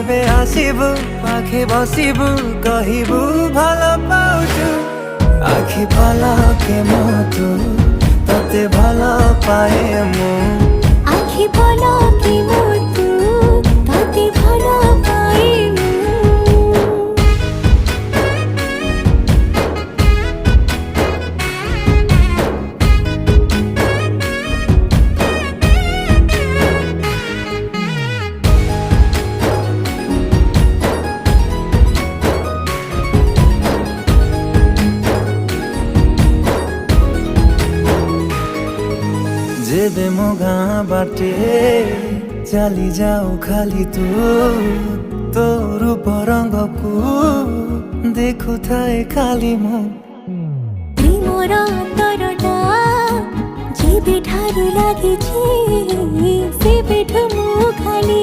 যেবে আসিবু পাখে বসিবু কহিবু ভাল পাউছু আখি পলকে মতু ততে ভাল পায়ে মু আখি পলকে মতু ততে ভাল পায়ে মু जेबे मो गाँ बाटे चली जाऊ खाली तू तो रूप रंग को देखु थाए खाली मु प्रेमर अंतरटा जेबे ठारू लागिछि सेबेठु मु खाली